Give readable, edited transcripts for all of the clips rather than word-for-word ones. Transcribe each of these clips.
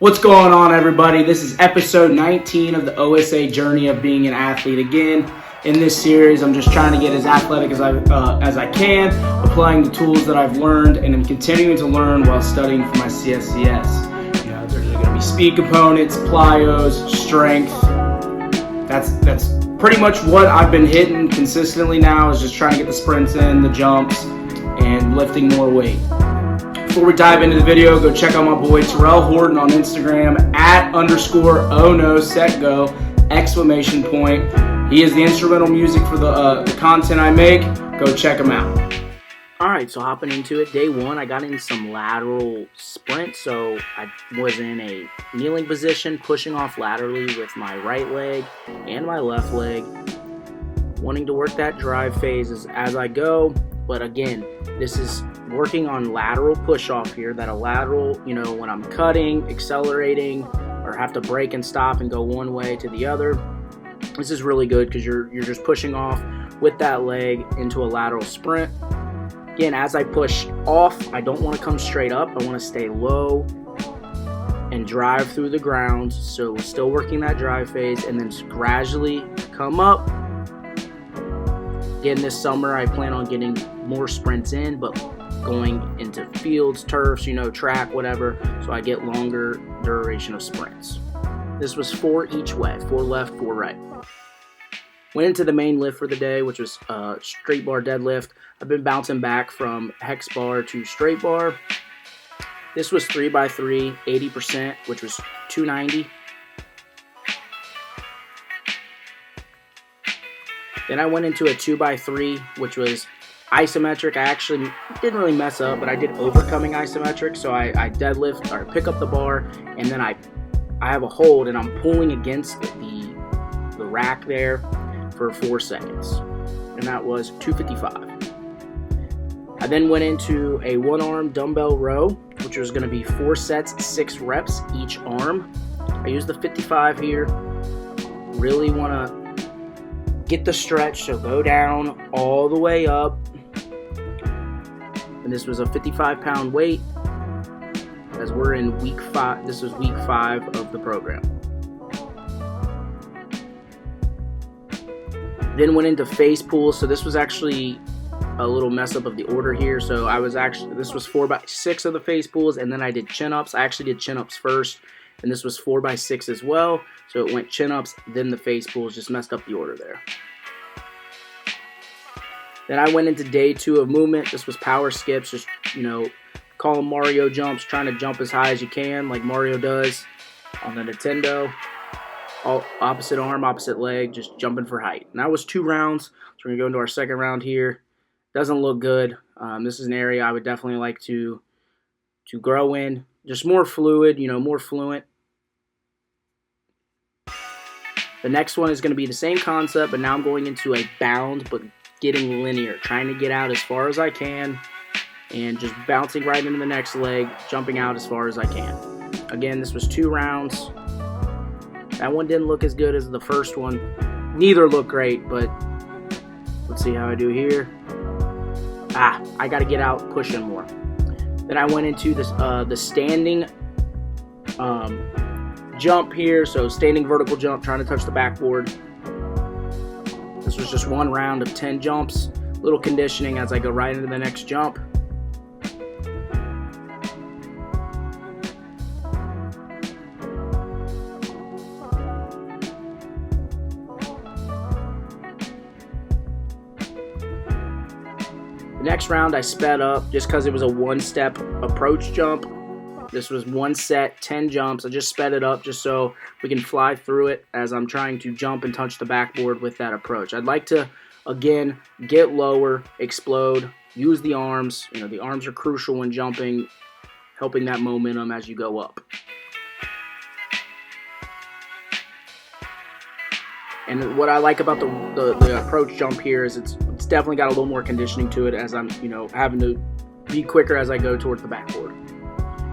What's going on, everybody? This is episode 19 of the OSA Journey of Being an Athlete. Again, in this series, I'm just trying to get as athletic as I can, applying the tools that I've learned, and I'm continuing to learn while studying for my CSCS. You know, there's going to be speed components, plyos, strength. That's pretty much what I've been hitting consistently now, is just trying to get the sprints in, the jumps, and lifting more weight. Before we dive into the video, go check out my boy Terrell Horton on Instagram @_OhNoSetGo! He is the instrumental music for the content I make. Go check him out. Alright, so hopping into it, day one, I got in some lateral sprints. So I was in a kneeling position, pushing off laterally with my right leg and my left leg, wanting to work that drive phase as I go. But again, this is working on lateral push-off here, that a lateral, when I'm cutting, accelerating, or have to brake and stop and go one way to the other. This is really good because you're just pushing off with that leg into a lateral sprint. Again, as I push off, I don't want to come straight up. I want to stay low and drive through the ground. So still working that drive phase, and then gradually come up. Again, this summer I plan on getting more sprints in, but going into fields, turfs, track, whatever, so I get longer duration of sprints. This was 4 each way, 4 left, 4 right. Went into the main lift for the day, which was straight bar deadlift. I've been bouncing back from hex bar to straight bar. This was 3x3, 80%, which was 290. Then I went into a 2x3, which was isometric. I actually didn't really mess up, but I did overcoming isometric. So I deadlift or pick up the bar, and then I have a hold, and I'm pulling against the rack there for 4 seconds, and that was 255. I then went into a 1-arm dumbbell row, which was going to be 4 sets, 6 reps each arm. I used the 55 here. Really want to get the stretch, so go down all the way up. And this was a 55-pound weight, as we're in week 5. This was week 5 of the program. Then went into face pulls. So this was actually a little mess up of the order here. So this was 4x6 of the face pulls, and then I did chin-ups. I actually did chin-ups first, and this was 4x6 as well. So it went chin-ups, then the face pulls. Just messed up the order there. Then I went into day 2 of movement. This was power skips, just, call them Mario jumps, trying to jump as high as you can, like Mario does on the Nintendo. All opposite arm, opposite leg, just jumping for height. And that was 2 rounds. So we're going to go into our second round here. Doesn't look good. This is an area I would definitely like to grow in. Just more fluid, more fluent. The next one is going to be the same concept, but now I'm going into a bound, but getting linear, trying to get out as far as I can, and just bouncing right into the next leg, jumping out as far as I can. Again, this was 2 rounds. That one didn't look as good as the first one. Neither looked great, but let's see how I do here. I got to get out pushing more. Then I went into this the standing jump here, so standing vertical jump, trying to touch the backboard. This was just 1 round of 10 jumps. Little conditioning as I go right into the next jump. The next round I sped up just because it was a 1-step approach jump. This was 1 set, 10 jumps. I just sped it up just so we can fly through it as I'm trying to jump and touch the backboard with that approach. I'd like to, again, get lower, explode, use the arms. The arms are crucial when jumping, helping that momentum as you go up. And what I like about the approach jump here is it's definitely got a little more conditioning to it, as I'm, having to be quicker as I go towards the backboard.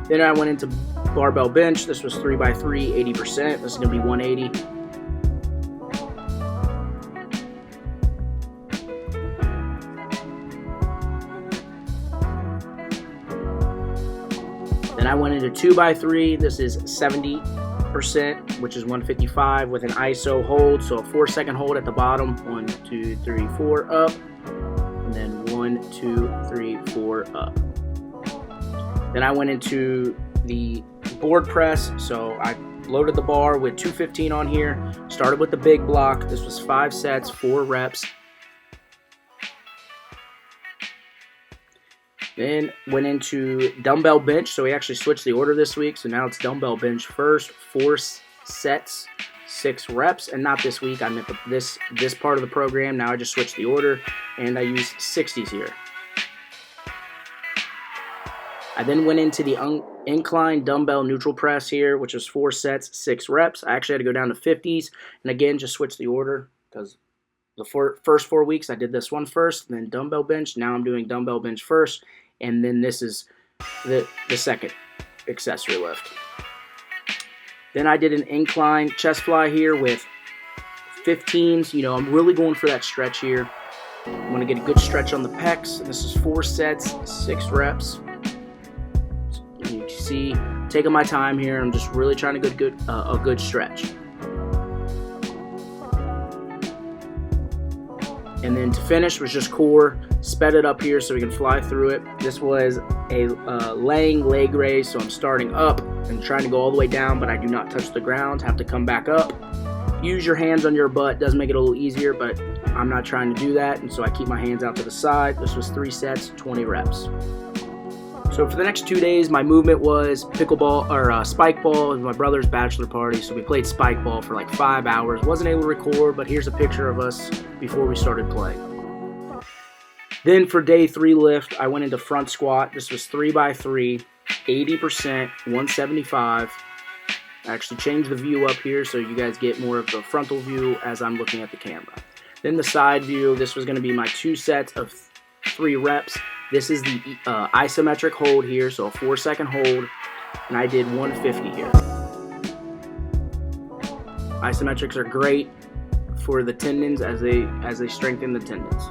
Then I went into barbell bench. This was 3x3, 80%. This is going to be 180. Then I went into 2x3. This is 70%, which is 155 with an ISO hold. So a 4-second hold at the bottom. 1, 2, 3, 4 up. And then 1, 2, 3, 4 up. Then I went into the board press. So I loaded the bar with 215 on here. Started with the big block. This was 5 sets, 4 reps. Then went into dumbbell bench. So we actually switched the order this week. So now it's dumbbell bench first, 4 sets, 6 reps. And not this week. I meant this part of the program. Now I just switched the order and I used 60s here. I then went into the incline dumbbell neutral press here, which was 4 sets, 6 reps. I actually had to go down to 50s. And again, just switch the order because the first 4 weeks I did this one first, then dumbbell bench. Now I'm doing dumbbell bench first. And then this is the second accessory lift. Then I did an incline chest fly here with 15s. You know, I'm really going for that stretch here. I want to get a good stretch on the pecs. This is 4 sets, 6 reps. You can see, taking my time here. I'm just really trying to get a good stretch. And then to finish was just core. Sped it up here so we can fly through it. This was a laying leg raise, so I'm starting up and trying to go all the way down, but I do not touch the ground. Have to come back up. Use your hands on your butt. Does make it a little easier, but I'm not trying to do that, and so I keep my hands out to the side. This was 3 sets, 20 reps. So for the next 2 days, my movement was pickleball or spike ball. It was my brother's bachelor party, so we played spike ball for like 5 hours. Wasn't able to record, but here's a picture of us before we started playing. Then for day 3 lift, I went into front squat. This was 3x3, 80%, 175. I actually changed the view up here so you guys get more of the frontal view as I'm looking at the camera. Then the side view, this was going to be my 2 sets of 3 reps. This is the isometric hold here, so a 4-second hold, and I did 150 here. Isometrics are great for the tendons as they strengthen the tendons.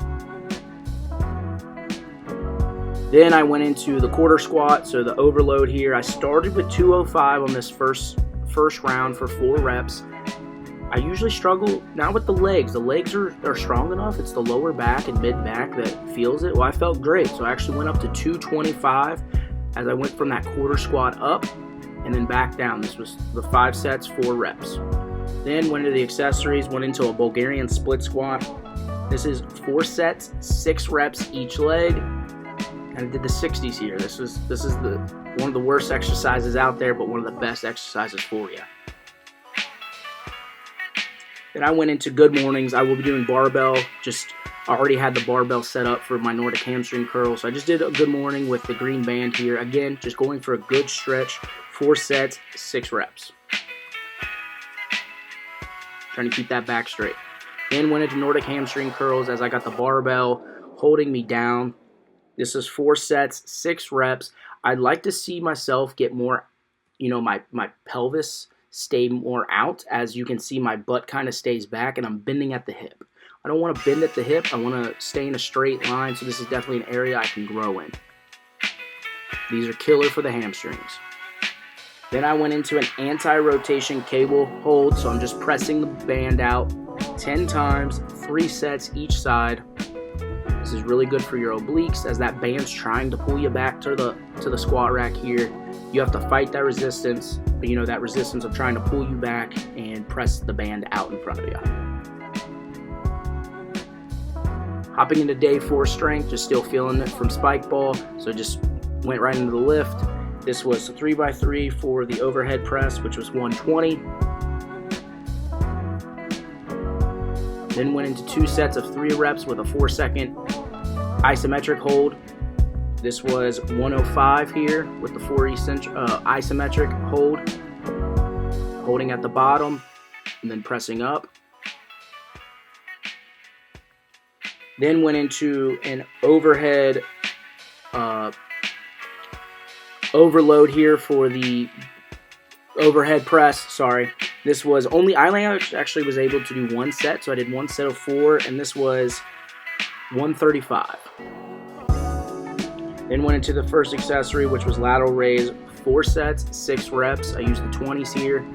Then I went into the quarter squat, so the overload here. I started with 205 on this first round for 4 reps. I usually struggle not with the legs. The legs are strong enough. It's the lower back and mid back that feels it. Well, I felt great, so I actually went up to 225 as I went from that quarter squat up and then back down. This was the 5 sets, 4 reps. Then went into the accessories, went into a Bulgarian split squat. This is 4 sets, 6 reps each leg. And I did the 60s here. This is one of the worst exercises out there, but one of the best exercises for you. Then I went into good mornings. I will be doing barbell. I already had the barbell set up for my Nordic hamstring curl. So I just did a good morning with the green band here. Again, just going for a good stretch. 4 sets, 6 reps. Trying to keep that back straight. Then went into Nordic hamstring curls as I got the barbell holding me down. This is 4 sets, 6 reps. I'd like to see myself get more, my pelvis stay more out. As you can see, my butt kind of stays back and I'm bending at the hip. I don't want to bend at the hip. I want to stay in a straight line, so this is definitely an area I can grow in. These are killer for the hamstrings. Then I went into an anti-rotation cable hold, so I'm just pressing the band out 10 times, 3 sets each side. This is really good for your obliques as that band's trying to pull you back to the squat rack here. You have to fight that resistance, but that resistance of trying to pull you back and press the band out in front of you. Hopping into day 4 strength, just still feeling it from spike ball, so just went right into the lift. This was 3x3 for the overhead press, which was 120. Then went into 2 sets of 3 reps with a 4-second isometric hold. This was 105 here with the 4 isometric hold, holding at the bottom and then pressing up. Then went into an overhead overload here for the overhead press. Sorry, this was only I actually was able to do 1 set, so I did 1 set of 4, and this was 135. Then went into the first accessory, which was lateral raise, 4 sets, 6 reps. I use the 20s here.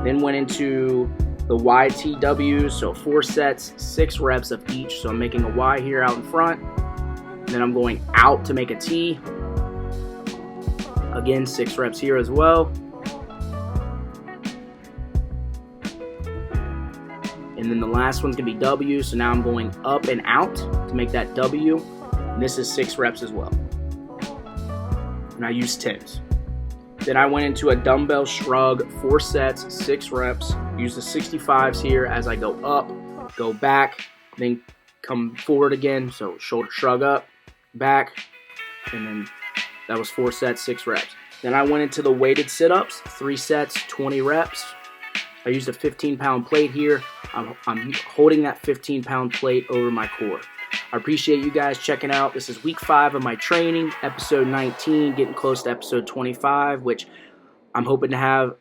Then went into the YTWs, so 4 sets, 6 reps of each. So I'm making a Y here out in front. And then I'm going out to make a T. Again, 6 reps here as well. And then the last one's gonna be W, so now I'm going up and out to make that W. And this is 6 reps as well. And I use 10s. Then I went into a dumbbell shrug, 4 sets, 6 reps. Use the 65s here as I go up, go back, then come forward again. So shoulder shrug up, back, and then that was 4 sets, 6 reps. Then I went into the weighted sit-ups, 3 sets, 20 reps. I used a 15-pound plate here. I'm holding that 15-pound plate over my core. I appreciate you guys checking out. This is week 5 of my training, episode 19, getting close to episode 25, which I'm hoping to have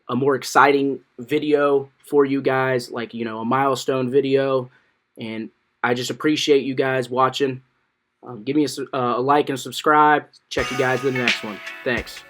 a more exciting video for you guys, like, you know, a milestone video. And I just appreciate you guys watching. Give me a like and subscribe. Check you guys in the next one. Thanks.